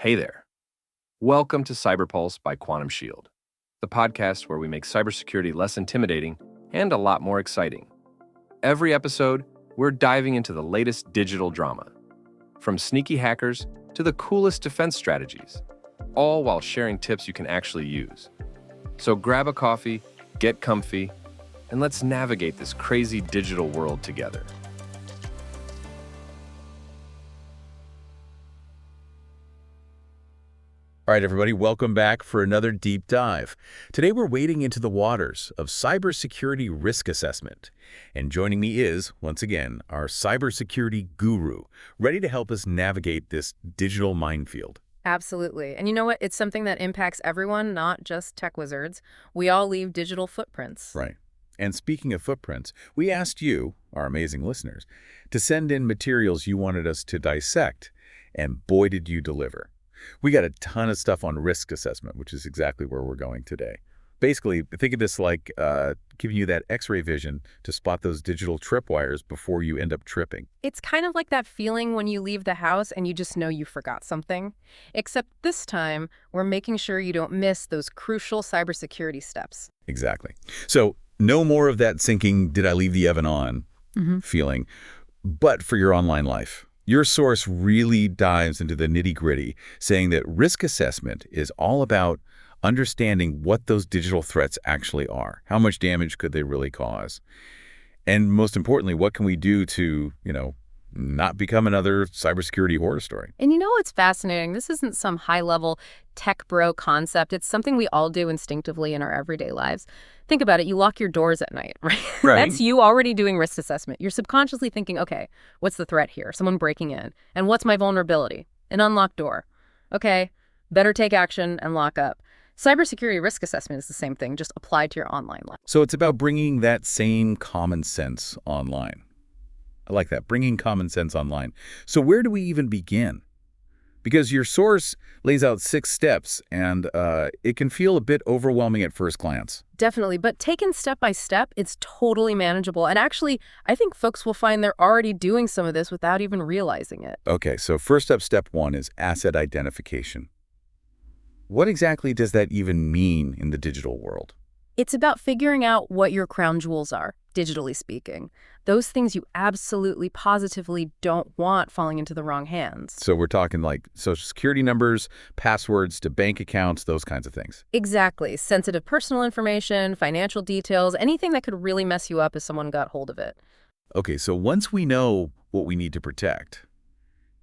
Hey there. Welcome to CyberPulse by Quantum Shield, the podcast where we make cybersecurity less intimidating and a lot more exciting. Every episode, we're diving into the latest digital drama, from sneaky hackers to the coolest defense strategies, all while sharing tips you can actually use. So grab a coffee, get comfy, and let's navigate this crazy digital world together. All right, everybody, welcome back for another deep dive. Today, we're wading into the waters of cybersecurity risk assessment. And joining me is, once again, our cybersecurity guru, ready to help us navigate this digital minefield. Absolutely. And you know what? It's something that impacts everyone, not just tech wizards. We all leave digital footprints. Right. And speaking of footprints, we asked you, our amazing listeners, to send in materials you wanted us to dissect. And boy, did you deliver. We got a ton of stuff on risk assessment, which is exactly where we're going today. Basically, think of this like giving you that X-ray vision to spot those digital tripwires before you end up tripping. It's kind of like that feeling when you leave the house and you just know you forgot something. Except this time, we're making sure you don't miss those crucial cybersecurity steps. Exactly. So no more of that sinking, did I leave the oven on feeling, but for your online life. Your source really dives into the nitty-gritty, saying that risk assessment is all about understanding what those digital threats actually are. How much damage could they really cause? And most importantly, what can we do to, not become another cybersecurity horror story? And you know what's fascinating? This isn't some high-level tech bro concept. It's something we all do instinctively in our everyday lives. Think about it. You lock your doors at night, right? That's you already doing risk assessment. You're subconsciously thinking, okay, what's the threat here? Someone breaking in. And what's my vulnerability? An unlocked door. Okay, better take action and lock up. Cybersecurity risk assessment is the same thing, just applied to your online life. So it's about bringing that same common sense online. I like that, bringing common sense online. So where do we even begin? Because your source lays out 6 steps, and it can feel a bit overwhelming at first glance. Definitely, but taken step by step, it's totally manageable. And actually, I think folks will find they're already doing some of this without even realizing it. Okay, so first up, step 1 is asset identification. What exactly does that even mean in the digital world? It's about figuring out what your crown jewels are, digitally speaking. Those things you absolutely, positively don't want falling into the wrong hands. So we're talking like social security numbers, passwords to bank accounts, those kinds of things. Exactly. Sensitive personal information, financial details, anything that could really mess you up if someone got hold of it. Okay, so once we know what we need to protect,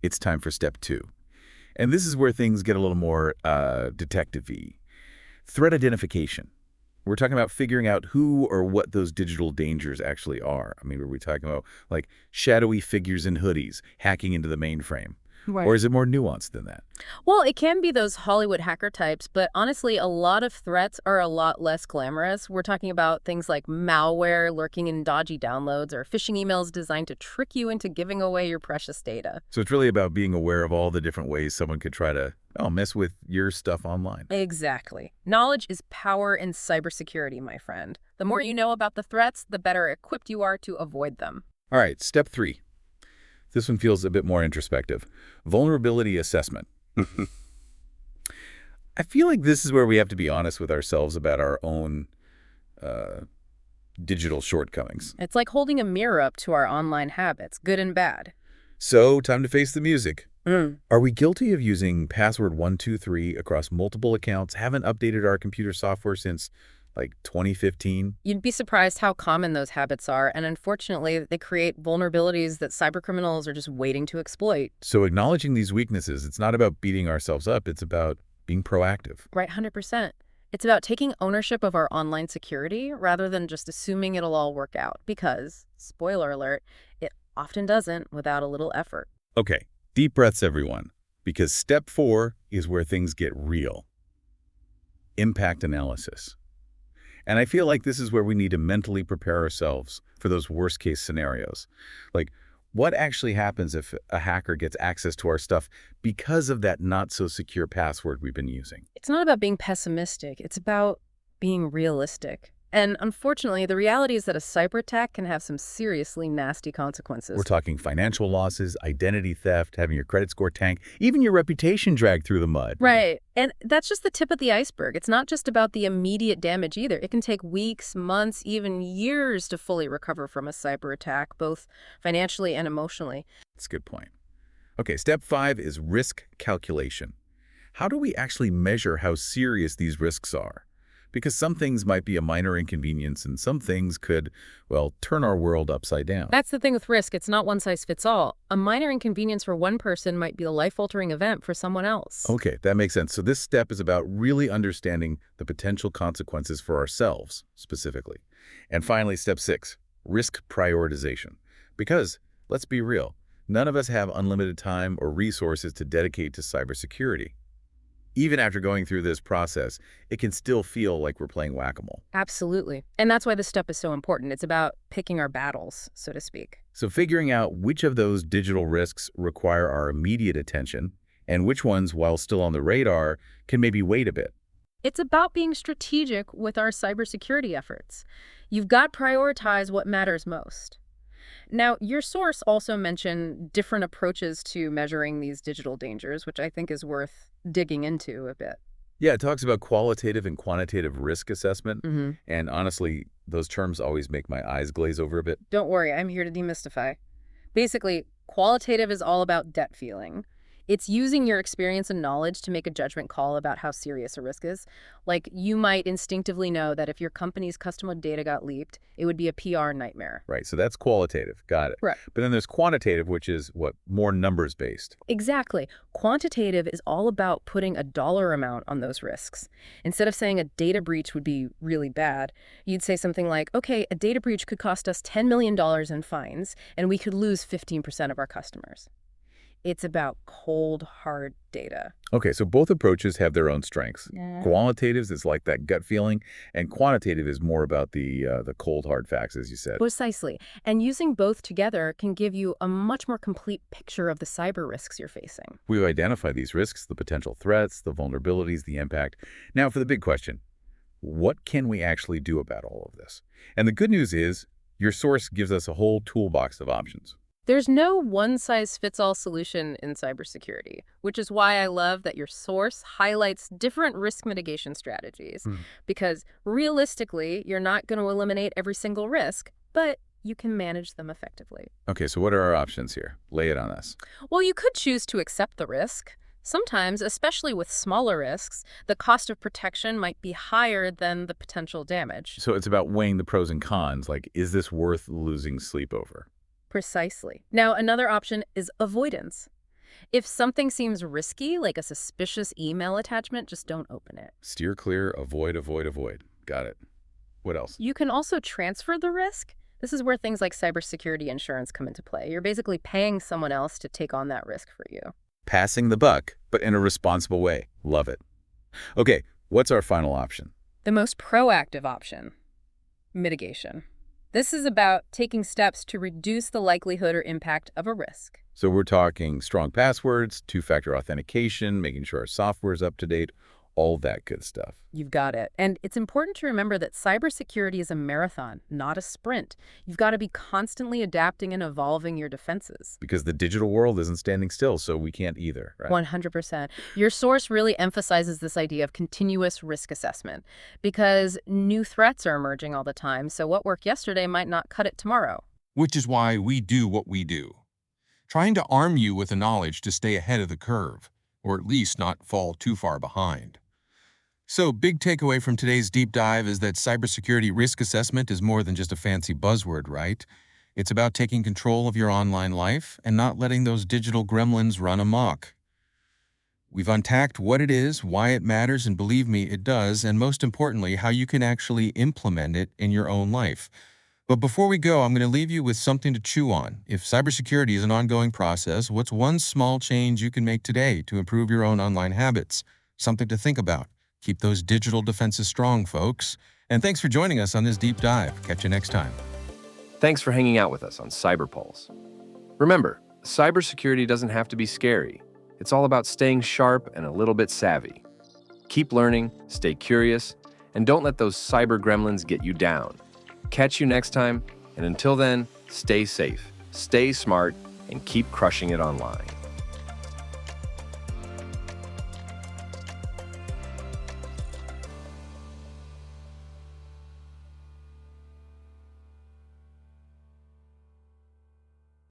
it's time for step 2. And this is where things get a little more detective-y. Threat identification. We're talking about figuring out who or what those digital dangers actually are. I mean, are we talking about like shadowy figures in hoodies hacking into the mainframe? Right. Or is it more nuanced than that? Well, it can be those Hollywood hacker types, but honestly, a lot of threats are a lot less glamorous. We're talking about things like malware lurking in dodgy downloads or phishing emails designed to trick you into giving away your precious data. So it's really about being aware of all the different ways someone could try to mess with your stuff online. Exactly. Knowledge is power in cybersecurity, my friend. The more you know about the threats, the better equipped you are to avoid them. All right, step 3. This one feels a bit more introspective. Vulnerability assessment. I feel like this is where we have to be honest with ourselves about our own digital shortcomings. It's like holding a mirror up to our online habits, good and bad. So, time to face the music. Are we guilty of using password 123 across multiple accounts, haven't updated our computer software since like 2015? You'd be surprised how common those habits are, and unfortunately, they create vulnerabilities that cybercriminals are just waiting to exploit. So acknowledging these weaknesses, it's not about beating ourselves up, it's about being proactive. Right, 100%. It's about taking ownership of our online security rather than just assuming it'll all work out, because, spoiler alert, it often doesn't without a little effort. Okay, deep breaths, everyone, because step 4 is where things get real. Impact analysis. And I feel like this is where we need to mentally prepare ourselves for those worst-case scenarios. Like, what actually happens if a hacker gets access to our stuff because of that not-so-secure password we've been using? It's not about being pessimistic. It's about being realistic. And unfortunately, the reality is that a cyber attack can have some seriously nasty consequences. We're talking financial losses, identity theft, having your credit score tank, even your reputation dragged through the mud. Right. And that's just the tip of the iceberg. It's not just about the immediate damage either. It can take weeks, months, even years to fully recover from a cyber attack, both financially and emotionally. That's a good point. Okay, step 5 is risk calculation. How do we actually measure how serious these risks are? Because some things might be a minor inconvenience and some things could, well, turn our world upside down. That's the thing with risk. It's not one size fits all. A minor inconvenience for one person might be a life-altering event for someone else. Okay, that makes sense. So this step is about really understanding the potential consequences for ourselves, specifically. And finally, step 6, risk prioritization. Because, let's be real, none of us have unlimited time or resources to dedicate to cybersecurity. Even after going through this process, it can still feel like we're playing whack-a-mole. Absolutely. And that's why this step is so important. It's about picking our battles, so to speak. So figuring out which of those digital risks require our immediate attention and which ones, while still on the radar, can maybe wait a bit. It's about being strategic with our cybersecurity efforts. You've got to prioritize what matters most. Now, your source also mentioned different approaches to measuring these digital dangers, which I think is worth digging into a bit. Yeah, it talks about qualitative and quantitative risk assessment. And honestly, those terms always make my eyes glaze over a bit. Don't worry, I'm here to demystify. Basically, qualitative is all about gut feeling. It's using your experience and knowledge to make a judgment call about how serious a risk is. Like, you might instinctively know that if your company's customer data got leaked, it would be a PR nightmare. Right, so that's qualitative. Got it. Right. But then there's quantitative, which is, what, more numbers-based. Exactly. Quantitative is all about putting a dollar amount on those risks. Instead of saying a data breach would be really bad, you'd say something like, okay, a data breach could cost us $10 million in fines, and we could lose 15% of our customers. It's about cold, hard data. Okay, so both approaches have their own strengths. Yeah. Qualitatives is like that gut feeling, and quantitative is more about the cold, hard facts, as you said. Precisely. And using both together can give you a much more complete picture of the cyber risks you're facing. We've identified these risks, the potential threats, the vulnerabilities, the impact. Now for the big question, what can we actually do about all of this? And the good news is, your source gives us a whole toolbox of options. There's no one-size-fits-all solution in cybersecurity, which is why I love that your source highlights different risk mitigation strategies. Because realistically, you're not going to eliminate every single risk, but you can manage them effectively. Okay, so what are our options here? Lay it on us. Well, you could choose to accept the risk. Sometimes, especially with smaller risks, the cost of protection might be higher than the potential damage. So it's about weighing the pros and cons, like, is this worth losing sleep over? Precisely. Now, another option is avoidance. If something seems risky, like a suspicious email attachment, just don't open it. Steer clear, avoid, avoid, avoid. Got it. What else? You can also transfer the risk. This is where things like cybersecurity insurance come into play. You're basically paying someone else to take on that risk for you. Passing the buck, but in a responsible way. Love it. Okay, what's our final option? The most proactive option, mitigation. This is about taking steps to reduce the likelihood or impact of a risk. So we're talking strong passwords, two-factor authentication, making sure our software is up to date, all that good stuff. You've got it. And it's important to remember that cybersecurity is a marathon, not a sprint. You've got to be constantly adapting and evolving your defenses. Because the digital world isn't standing still, so we can't either, right? 100%. Your source really emphasizes this idea of continuous risk assessment because new threats are emerging all the time, so what worked yesterday might not cut it tomorrow. Which is why we do what we do. Trying to arm you with the knowledge to stay ahead of the curve, or at least not fall too far behind. So, big takeaway from today's deep dive is that cybersecurity risk assessment is more than just a fancy buzzword, right? It's about taking control of your online life and not letting those digital gremlins run amok. We've unpacked what it is, why it matters, and believe me, it does, and most importantly, how you can actually implement it in your own life. But before we go, I'm going to leave you with something to chew on. If cybersecurity is an ongoing process, what's one small change you can make today to improve your own online habits? Something to think about. Keep those digital defenses strong, folks. And thanks for joining us on this deep dive. Catch you next time. Thanks for hanging out with us on CyberPulse. Remember, cybersecurity doesn't have to be scary. It's all about staying sharp and a little bit savvy. Keep learning, stay curious, And don't let those cyber gremlins get you down. Catch you next time, and until then, stay safe, stay smart, and keep crushing it online.